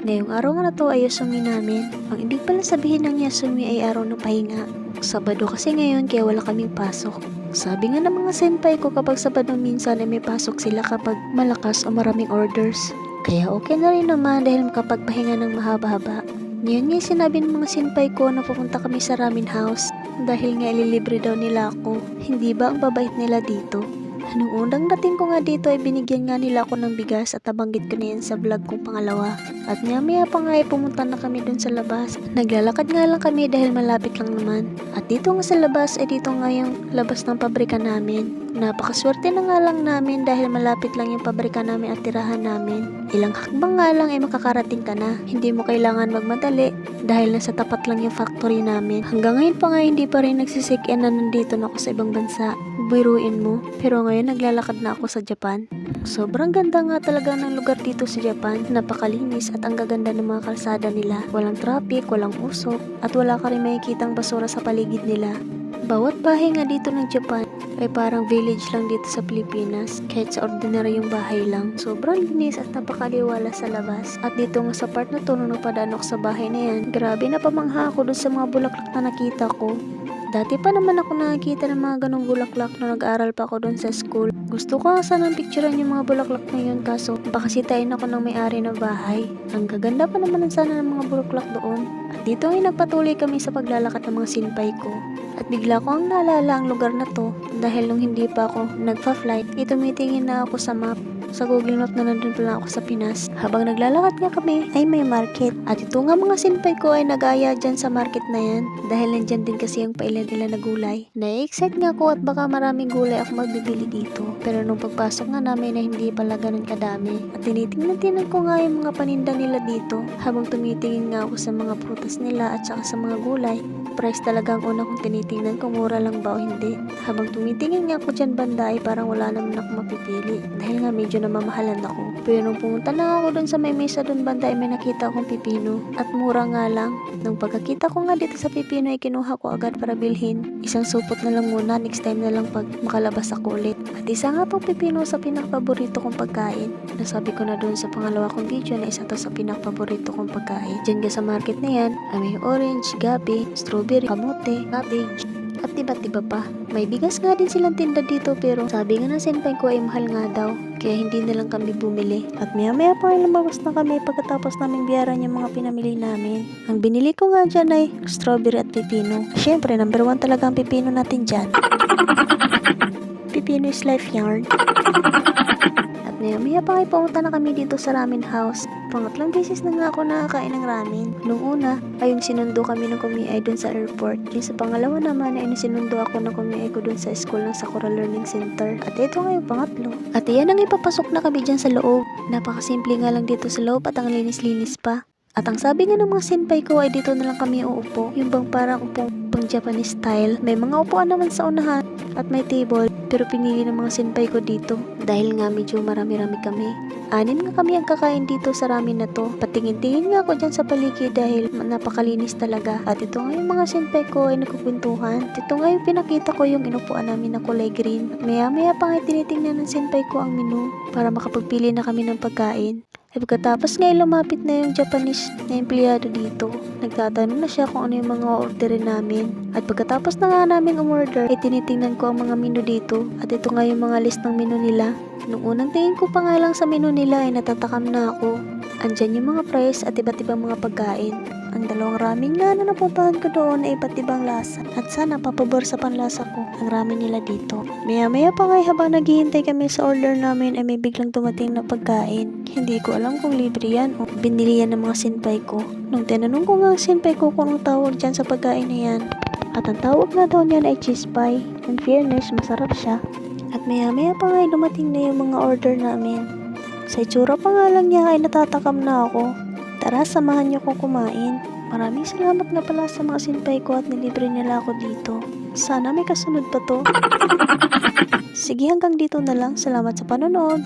Ngayong araw nga na to ay Yasumi namin. Ang hindi pala sabihin ng Yasumi ay araw ng pahinga. Sabado kasi ngayon kaya wala kaming pasok. Sabi nga ng mga senpai ko kapag Sabado minsan ay may pasok sila kapag malakas o maraming orders. Kaya okay na rin naman dahil makapagpahinga ng mahaba-haba. Ngayon nga sinabi ng mga senpai ko na pupunta kami sa ramen house dahil nga ililibre daw nila ako. Hindi ba ang babait nila dito? Nung unang dating ko nga dito ay binigyan nga nila ako ng bigas at nabanggit ko na yan sa vlog kong pangalawa. At maya pa nga ay pumunta na kami dun sa labas. Naglalakad nga lang kami dahil malapit lang naman. At dito nga sa labas ay dito nga yung labas ng pabrika namin. Napakaswerte na nga lang namin dahil malapit lang yung pabrika namin at tirahan namin. Ilang hakbang nga lang ay makakarating ka na. Hindi mo kailangan magmadali dahil nasa tapat lang yung factory namin. Hanggang ngayon pa nga hindi pa rin nagsisik-in na nandito na ako sa ibang bansa. Biruin mo. Pero ngayon naglalakad na ako sa Japan. Sobrang ganda nga talaga ng lugar dito sa Japan. Napakalinis at ang gaganda ng mga kalsada nila. Walang traffic, walang usok, at wala ka rin makikitang basura sa paligid nila. Bawat bahay nga dito ng Japan ay parang village lang dito sa Pilipinas. Kahit sa ordinaryong bahay lang. Sobrang linis at napakaliwala sa labas. At dito nga sa part na to, nung napadaan ako sa bahay na yan, grabe na pamangha ako dun sa mga bulaklak na nakita ko. Dati pa naman ako nakakita ng mga ganong bulaklak nung nag-aaral pa ako doon sa school. Gusto ko nga sanang picturean yung mga bulaklak na yun kaso baka sitain ako ng may-ari ng bahay. Ang gaganda pa naman sana ng mga bulaklak doon. At dito ay nagpatuloy kami sa paglalakad ng mga senpai ko. At bigla ko ang naalala ang lugar na to dahil nung hindi pa ako nagpa-flight, tumitingin na ako sa map. Sa Google Map na nandun pala ako sa Pinas. Habang naglalakad nga kami ay may market. At ito nga mga senpai ko ay nag-aya dyan sa market na yan. Dahil nandyan din kasi yung pailan-ilan na gulay. Na-excite nga ako at baka maraming gulay ako magbibili dito. Pero nung pagpasok nga namin ay hindi pala ganun kadami. At tinitingnan ko nga yung mga paninda nila dito. Habang tumitingin nga ako sa mga prutas nila at saka sa mga gulay. Price talaga ang una kong tinitingnan kung mura lang ba o hindi. Habang tumitingin nga ako dyan banda ay parang wala naman ako mapipili. Dahil nga medyo namamahalan ako. Pero nung pumunta na ako dun sa may mesa dun banda ay may nakita akong pipino. At mura nga lang. Nung pagkakita ko nga dito sa pipino ay kinuha ko agad para bilhin. Isang supot na lang muna, next time na lang pag makalabas ako ulit. At isa nga tong pipino sa pinakapaborito kong pagkain. Nasabi ko na dun sa pangalawa kong video na isa to sa pinakapaborito kong pagkain. Diyan ka sa market na yan ay may orange, gabi, strawberry, kamote, cabbage, at iba't-iba pa. May bigas nga din silang tinda dito pero sabi nga ng senpai ko ay mahal nga daw. Kaya hindi na lang kami bumili. At maya pa ay lumabas na kami pagkatapos naming biyaran yung mga pinamili namin. Ang binili ko nga dyan ay strawberry at pipino. Siyempre, number 1 talaga ang pipino natin dyan. Pipino is life yarn. At maya pa ay pumunta na kami dito sa ramen house. Pangatlang beses na nga ako nakakain ng ramen. Nung una ay yung sinundo kami ng kumiay dun sa airport. Yung sa pangalawa naman ay sinundo ako ng kumiay ko dun sa school ng Sakura Learning Center. At ito nga yung pangatlo. At iyan ang ipapasok na kami dyan sa loob. Napakasimple nga lang dito sa loob at ang linis-linis pa. At ang sabi nga ng mga senpai ko ay dito na lang kami uupo. Yung bang parang upong pang Japanese style. May mga upuan naman sa unahan at may table. Pero pinili ng mga senpai ko dito. Dahil nga medyo marami-rami kami. 6 nga kami ang kakain dito sa ramen na to. Patingin-tingin nga ako dyan sa paligid dahil napakalinis talaga. At ito nga yung mga senpai ko ay nagkukwentuhan. At ito nga yung pinakita ko yung inupuan namin na kulay green. At maya pa nga tinitingnan ng senpai ko ang menu para makapagpili na kami ng pagkain. At pagkatapos nga lumapit na yung Japanese na empleyado dito. Nagtatanong na siya kung ano yung mga orderin namin. At pagkatapos na nga namin umorder, ay tinitingnan ko ang mga menu dito. At ito nga yung mga list ng menu nila. Nung unang tingin ko pa nga lang sa menu nila ay natatakam na ako. Andyan yung mga price at iba't ibang mga pagkain. Ang dalawang ramen nga na napuntahan ko doon ay iba't ibang lasa. At sana papabor sa panlasa ko ang ramen nila dito. Maya pa nga habang naghihintay kami sa order namin ay may biglang dumating na pagkain. Hindi ko alam kung libre yan o binili yan ng mga senpai ko. Nung tinanong ko nga ang senpai ko kung anong tawag dyan sa pagkain na yan. At ang tawag na daw niyan ay cheese pie. In fairness, masarap siya. At maya pa nga ay dumating na yung mga order namin. Sa itsura pa nga lang niya ay natatakam na ako. Tara, samahan niyo kong kumain. Maraming salamat na pala sa mga senpai ko at nilibre nila ako dito. Sana may kasunod pa to. Sige, hanggang dito na lang. Salamat sa panonood.